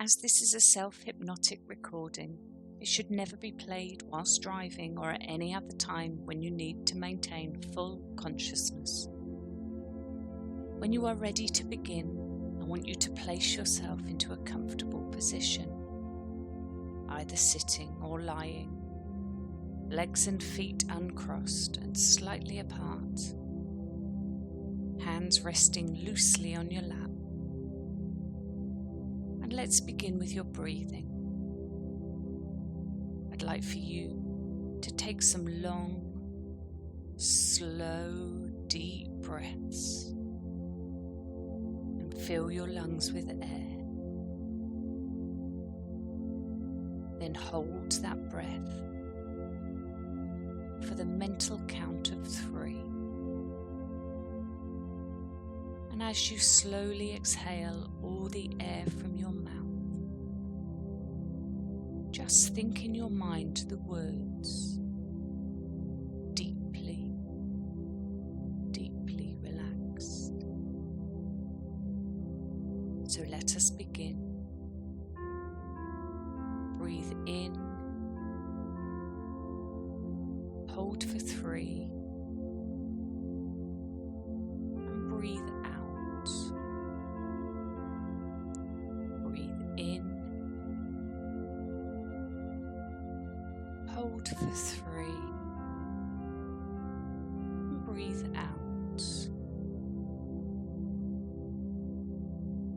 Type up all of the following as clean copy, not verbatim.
As this is a self-hypnotic recording, it should never be played whilst driving or at any other time when you need to maintain full consciousness. When you are ready to begin, I want you to place yourself into a comfortable position, either sitting or lying, legs and feet uncrossed and slightly apart, hands resting loosely on your lap. And let's begin with your breathing. I'd like for you to take some long, slow, deep breaths and fill your lungs with air. Then hold that breath for the mental count of 3. And as you slowly exhale all the air from your mouth, just think in your mind the words, deeply, deeply relaxed. So let us begin. Breathe in, hold for 3, and breathe out. Breathe in, hold for 3, and breathe out.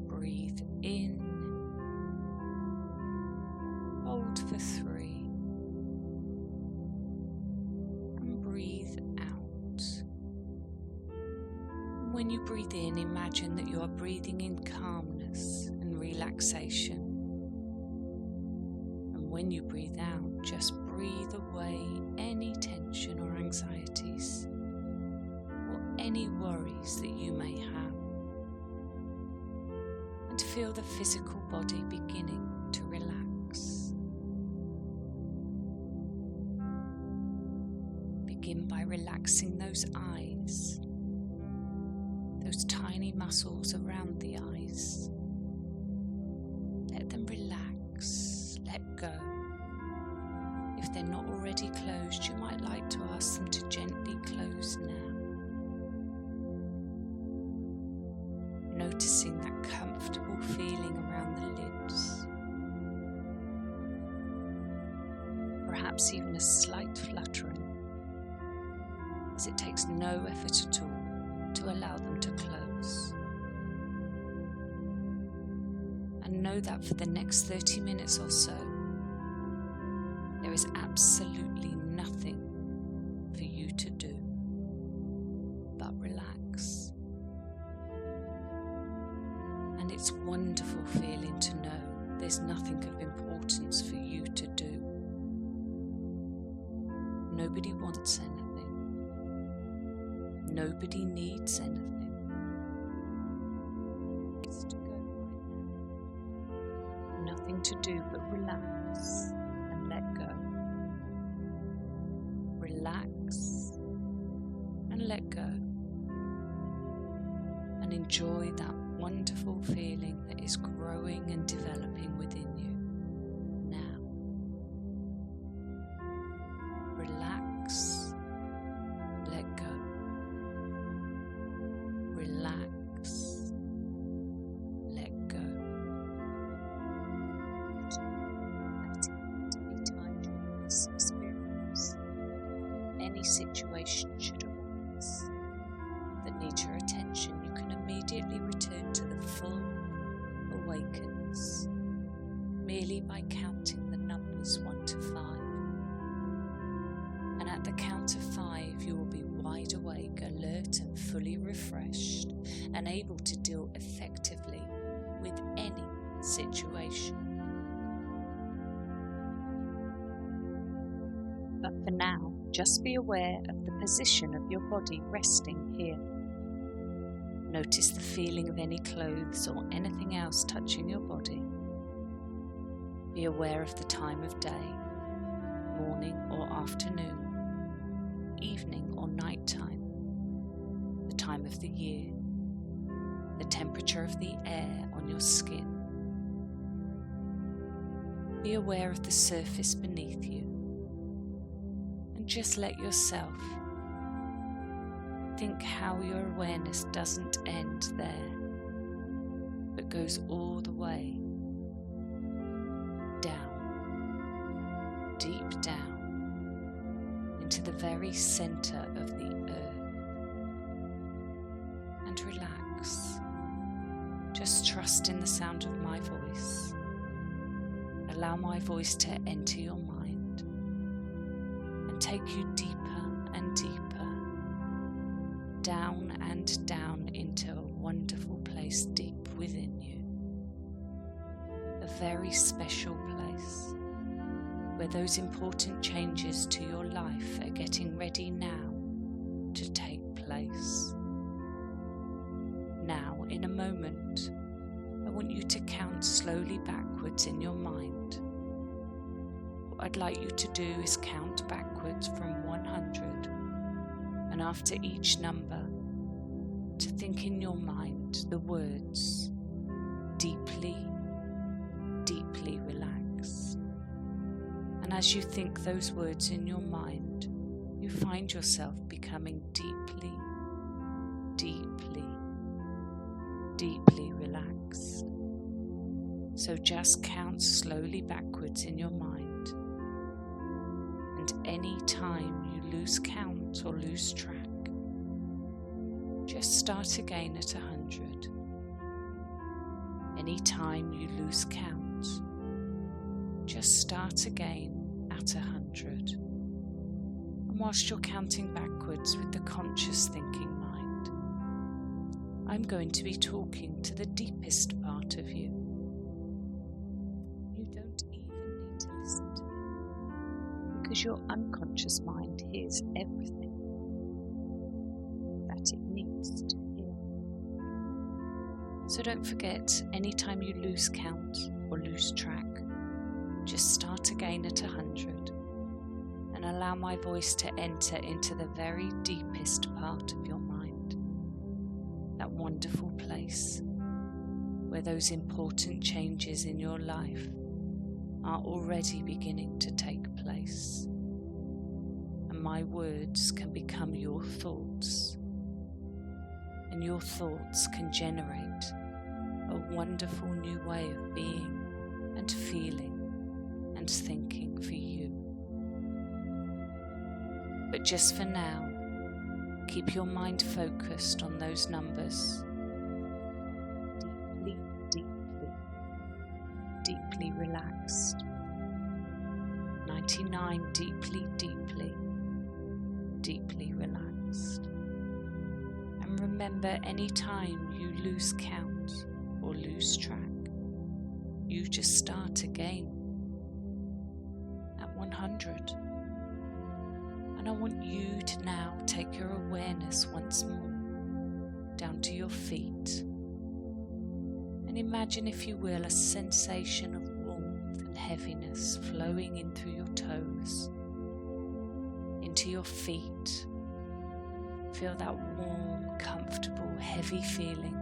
Breathe in, hold for 3, and breathe out. When you breathe in, imagine that you are breathing in calmness and relaxation. And when you breathe out, just breathe away any tension or anxieties or any worries that you may have. And feel the physical body beginning to relax. Begin by relaxing those eyes, those tiny muscles around the eyes. Let them relax, let go. If they're not already closed, you might like to ask them to gently close now. Noticing that comfortable feeling around the lids. Perhaps even a slight fluttering, as it takes no effort at all to allow them to close. And know that for the next 30 minutes or so, there is absolutely nothing for you to do but relax. And it's a wonderful feeling to know there's nothing of importance for you to do. Nobody wants anything. Nobody needs anything. It's to go right now. Nothing to do but relax and let go. Relax and let go. And enjoy that wonderful feeling that is growing and developing within you now. Relax, let go. Relax, let go. At any time during this experience, any situation should arise that needs your attention, you can immediately return to the full awakens merely by counting the numbers 1 to 5. And at the count of 5, you will be wide awake, alert and fully refreshed and able to deal effectively with any situation. But for now, just be aware of the position of your body resting here. Notice the feeling of any clothes or anything else touching your body. Be aware of the time of day, morning or afternoon, evening or night time, the time of the year, the temperature of the air on your skin, Be aware of the surface beneath you and just let yourself think how your awareness doesn't end there, but goes all the way down, deep down, into the very center of the earth. And relax. Just trust in the sound of my voice. Allow my voice to enter your mind and take you deeper and deeper, down and down into a wonderful place deep within you. A very special place where those important changes to your life are getting ready now to take place. Now, in a moment, I want you to count slowly backwards in your mind. What I'd like you to do is count backwards from 100, and after each number, to think in your mind the words, deeply, deeply relaxed. And as you think those words in your mind, you find yourself becoming deeply, deeply, deeply relaxed. So just count slowly backwards in your mind, and any time you lose count or lose track, just start again at 100. Any time you lose count, just start again at 100. And whilst you're counting backwards with the conscious thinking mind, I'm going to be talking to the deepest part of you. You don't even need to listen to me, because your unconscious mind hears everything that it needs to hear. So don't forget, anytime you lose count or lose track, just start again at 100 and allow my voice to enter into the very deepest part of your mind. That wonderful place where those important changes in your life are already beginning to take place. And my words can become your thoughts. And your thoughts can generate a wonderful new way of being and feeling and thinking for you. But just for now, keep your mind focused on those numbers. Deeply, deeply, deeply relaxed. 99, deeply, deeply, deeply relaxed. And remember, any time you lose count or lose track, you just start again at 100. And I want you to now take your awareness once more down to your feet. And imagine, if you will, a sensation of warmth and heaviness flowing in through your toes, into your feet. Feel that warm, comfortable, heavy feeling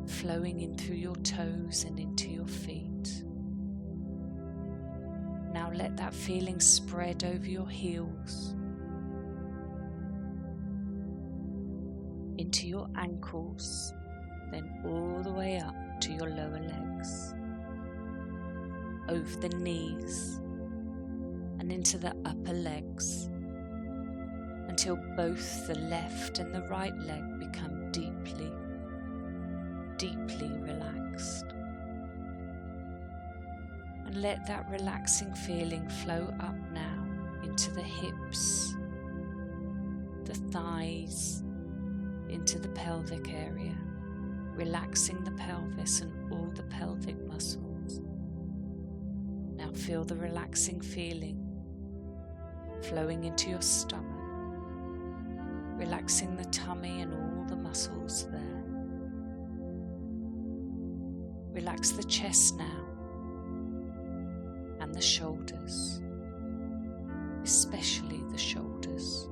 flowing in through your toes and into your feet. Now let that feeling spread over your heels, into your ankles, then all the way up to your lower legs, over the knees and into the upper legs, until both the left and the right leg become deeply, deeply relaxed. And let that relaxing feeling flow up now into the hips, the thighs, into the pelvic area, relaxing the pelvis and all the pelvic muscles. Now feel the relaxing feeling flowing into your stomach, relaxing the tummy and all the muscles there. Relax the chest now, and the shoulders, especially the shoulders.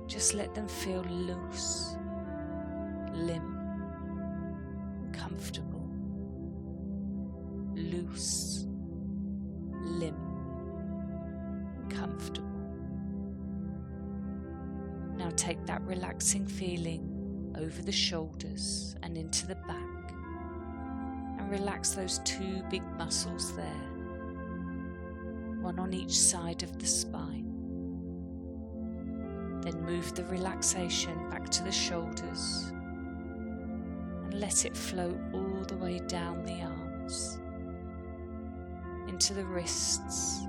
Just let them feel loose, limp, and comfortable. loose, limp, comfortable. Now take that relaxing feeling over the shoulders and into the back, and relax those two big muscles there, one on each side of the spine. Then move the relaxation back to the shoulders and let it flow all the way down the arms, into the wrists,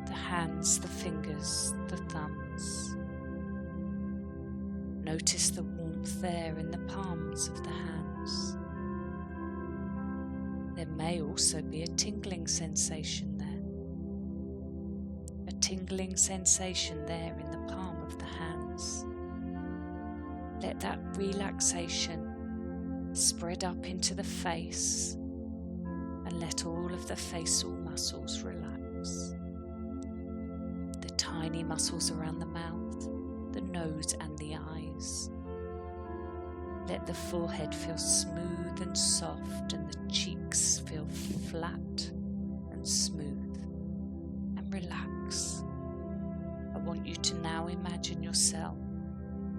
the hands, the fingers, the thumbs. Notice the warmth there in the palms of the hands. There may also be a tingling sensation there. A tingling sensation there in the palm of the hands. Let that relaxation spread up into the face and let all of the facial muscles relax. The tiny muscles around the mouth, the nose and the eyes. Let the forehead feel smooth and soft and the cheeks feel flat and smooth and relax. I want you to now imagine yourself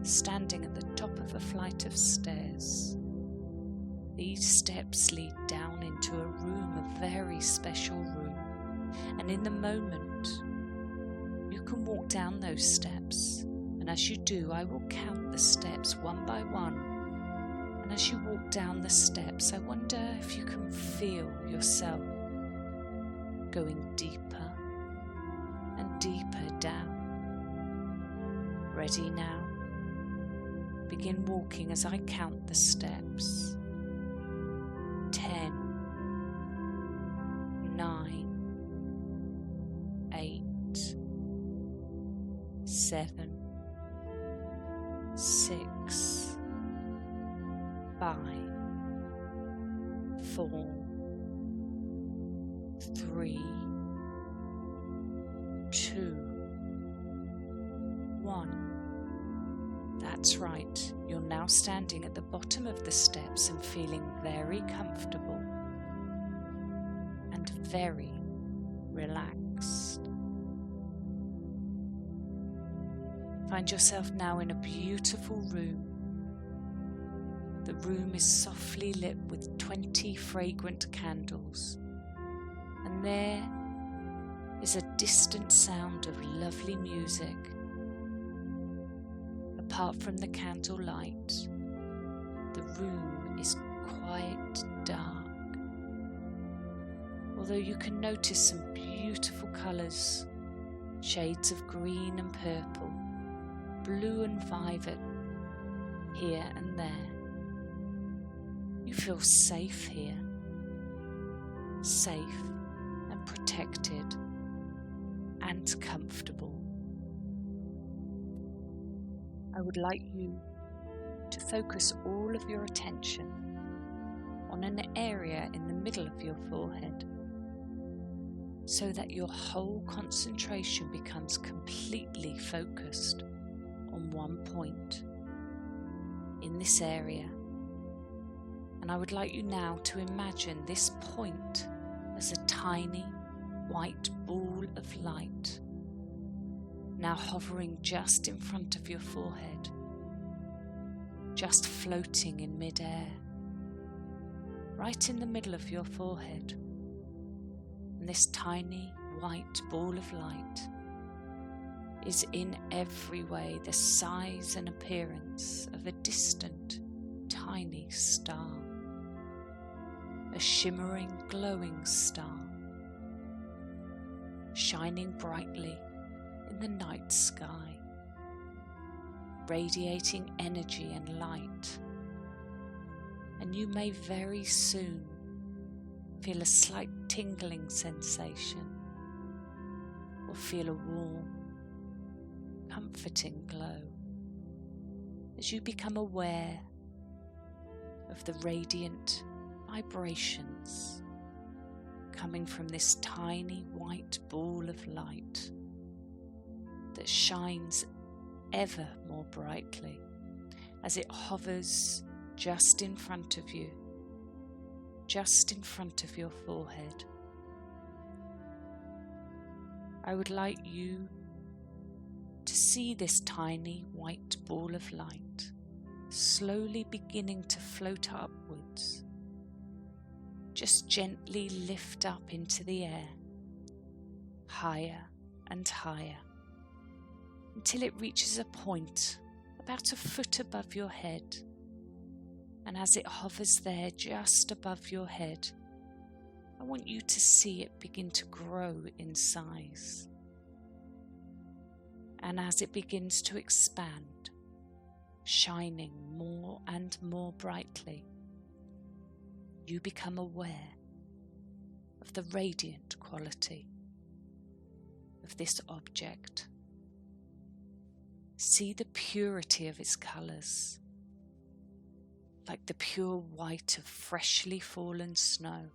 standing at the top of a flight of stairs. These steps lead down into a room, a very special room, and in the moment you can walk down those steps. And as you do, I will count the steps one by one. And as you walk down the steps, I wonder if you can feel yourself going deeper and deeper down. Ready now? Begin walking as I count the steps. 10, 9, 8, 7, 6, 5, 4, 3, 2, 1. That's right, you're now standing at the bottom of the steps and feeling very comfortable and very relaxed. Find yourself now in a beautiful room. The room is softly lit with 20 fragrant candles, and there is a distant sound of lovely music. Apart from the candle light, the room is quite dark, although you can notice some beautiful colours, shades of green and purple, blue and violet here and there. You feel safe here, safe and protected and comfortable. I would like you to focus all of your attention on an area in the middle of your forehead, so that your whole concentration becomes completely focused on one point in this area. And I would like you now to imagine this point as a tiny white ball of light, now hovering just in front of your forehead, just floating in mid-air, right in the middle of your forehead. And this tiny white ball of light is in every way the size and appearance of a distant, tiny star, a shimmering, glowing star, shining brightly in the night sky, radiating energy and light. And you may very soon feel a slight tingling sensation, or feel a warm, comforting glow as you become aware of the radiant vibrations coming from this tiny white ball of light that shines ever more brightly as it hovers just in front of you, just in front of your forehead. I would like you to see this tiny white ball of light slowly beginning to float upwards. Just gently lift up into the air, higher and higher, until it reaches a point about a foot above your head. And as it hovers there just above your head, I want you to see it begin to grow in size. And as it begins to expand, shining more and more brightly, you become aware of the radiant quality of this object. See the purity of its colours, like the pure white of freshly fallen snow.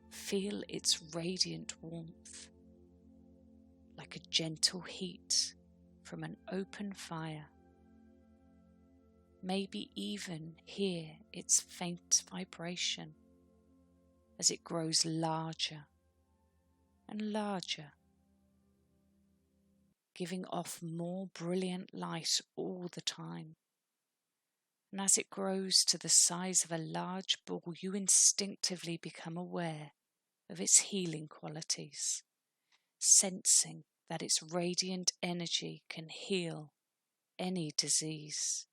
Feel its radiant warmth, like a gentle heat from an open fire. Maybe even hear its faint vibration as it grows larger and larger, giving off more brilliant light all the time. And as it grows to the size of a large ball, you instinctively become aware of its healing qualities, sensing that its radiant energy can heal any disease,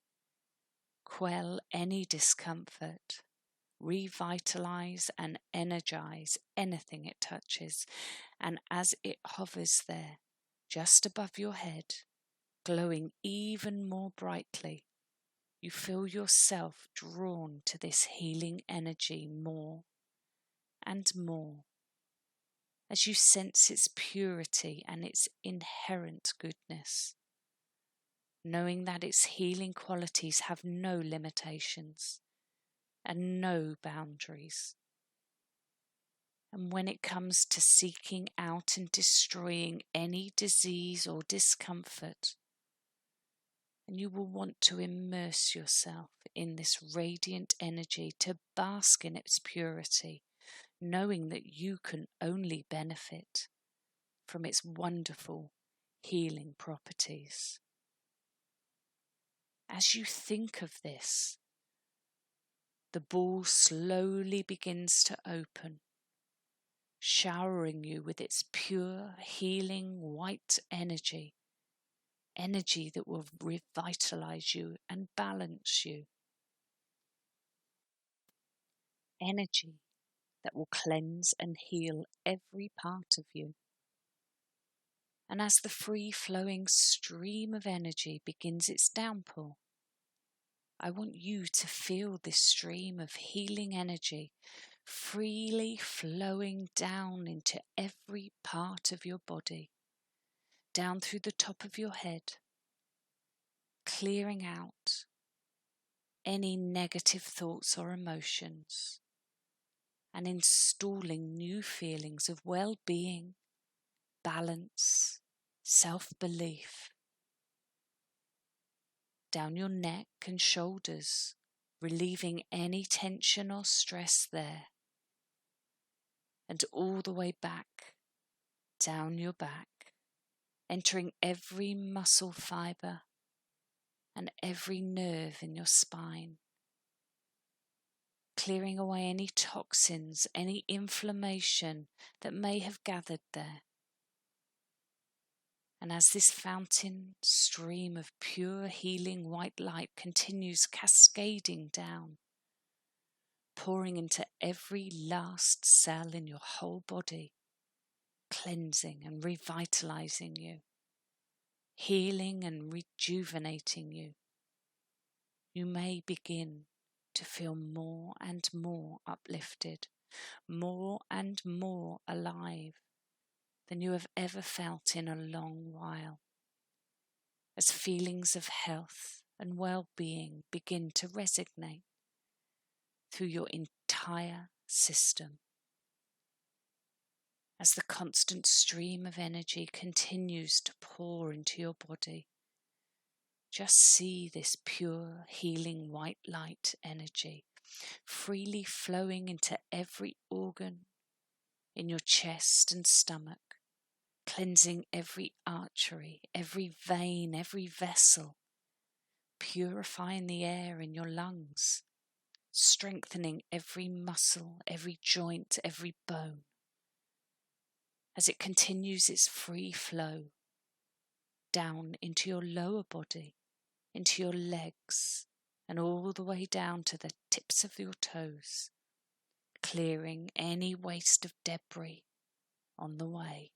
quell any discomfort, revitalize and energize anything it touches. And as it hovers there, just above your head, glowing even more brightly, you feel yourself drawn to this healing energy more and more, as you sense its purity and its inherent goodness, knowing that its healing qualities have no limitations and no boundaries. And when it comes to seeking out and destroying any disease or discomfort, and you will want to immerse yourself in this radiant energy to bask in its purity, knowing that you can only benefit from its wonderful healing properties. As you think of this, the ball slowly begins to open, showering you with its pure, healing, white energy that will revitalize you and balance you, energy that will cleanse and heal every part of you. And as the free-flowing stream of energy begins its downpour, I want you to feel this stream of healing energy freely flowing down into every part of your body, down through the top of your head, clearing out any negative thoughts or emotions and installing new feelings of well-being, balance, self-belief, down your neck and shoulders, relieving any tension or stress there, and all the way back, down your back, entering every muscle fibre and every nerve in your spine, clearing away any toxins, any inflammation that may have gathered there. And as this fountain stream of pure healing white light continues cascading down, pouring into every last cell in your whole body, cleansing and revitalizing you, healing and rejuvenating you, you may begin to feel more and more uplifted, more and more alive than you have ever felt in a long while, as feelings of health and well-being begin to resonate through your entire system. As the constant stream of energy continues to pour into your body, just see this pure healing white light energy freely flowing into every organ in your chest and stomach, cleansing every artery, every vein, every vessel, purifying the air in your lungs, strengthening every muscle, every joint, every bone, as it continues its free flow down into your lower body, into your legs, and all the way down to the tips of your toes, clearing any waste of debris on the way.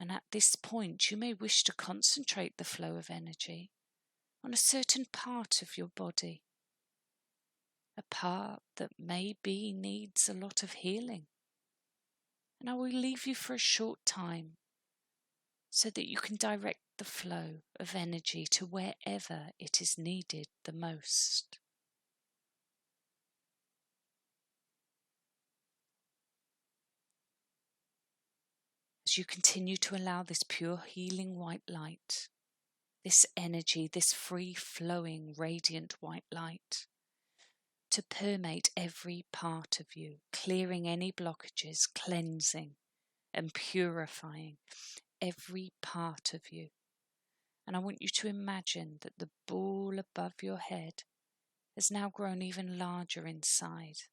And at this point, you may wish to concentrate the flow of energy on a certain part of your body, a part that maybe needs a lot of healing. And I will leave you for a short time so that you can direct the flow of energy to wherever it is needed the most. As you continue to allow this pure healing white light, this energy, this free-flowing radiant white light, to permeate every part of you, clearing any blockages, cleansing and purifying every part of you. And I want you to imagine that the ball above your head has now grown even larger in size,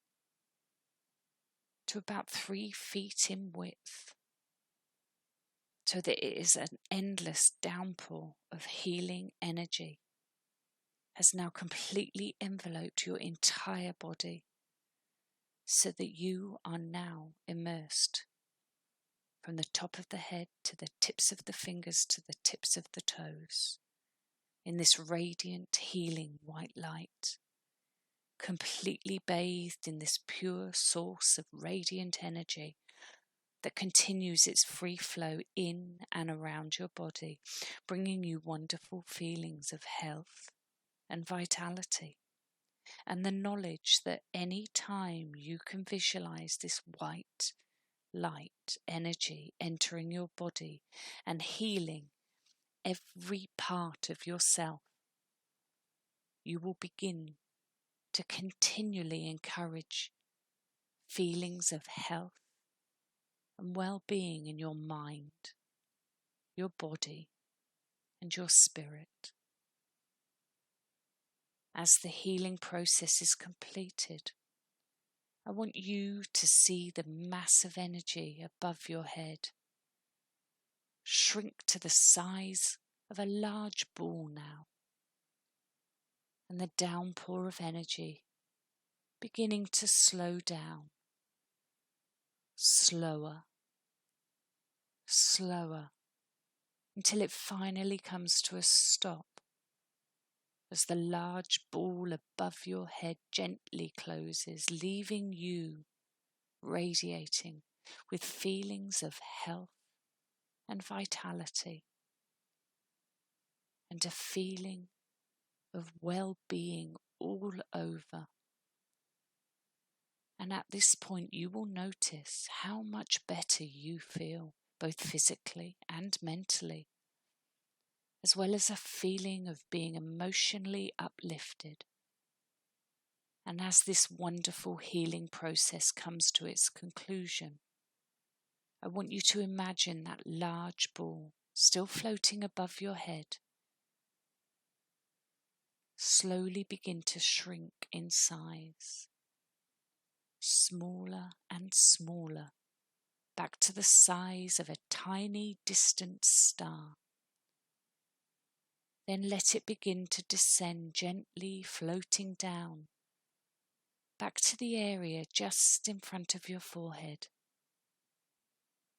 to about 3 feet in width, so that it is an endless downpour of healing energy, has now completely enveloped your entire body, so that you are now immersed from the top of the head to the tips of the fingers to the tips of the toes in this radiant healing white light, completely bathed in this pure source of radiant energy that continues its free flow in and around your body, bringing you wonderful feelings of health and vitality, and the knowledge that any time you can visualize this white light energy entering your body and healing every part of yourself, you will begin to continually encourage feelings of health and well-being in your mind, your body, and your spirit. As the healing process is completed, I want you to see the massive energy above your head shrink to the size of a large ball now, and the downpour of energy beginning to slow down, slower, slower, until it finally comes to a stop as the large ball above your head gently closes, leaving you radiating with feelings of health and vitality, and a feeling of well-being all over. And at this point you will notice how much better you feel, both physically and mentally, as well as a feeling of being emotionally uplifted. And as this wonderful healing process comes to its conclusion, I want you to imagine that large ball still floating above your head slowly begin to shrink in size, smaller and smaller, back to the size of a tiny distant star. Then let it begin to descend gently, floating down, back to the area just in front of your forehead,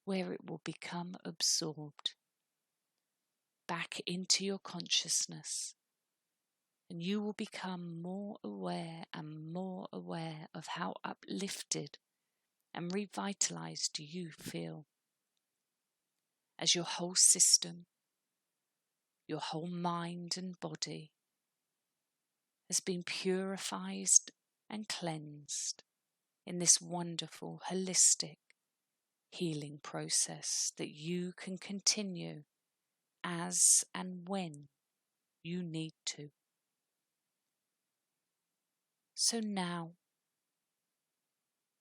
where it will become absorbed back into your consciousness, and you will become more aware and more aware of how uplifted and revitalized you feel, as your whole system, your whole mind and body has been purified and cleansed in this wonderful holistic healing process that you can continue as and when you need to. So now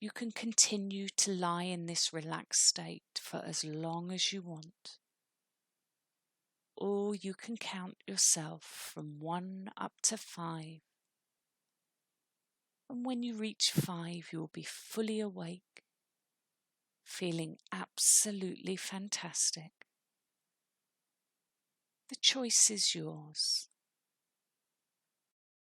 you can continue to lie in this relaxed state for as long as you want. Or you can count yourself from 1 up to 5. And when you reach 5, you'll be fully awake, feeling absolutely fantastic. The choice is yours.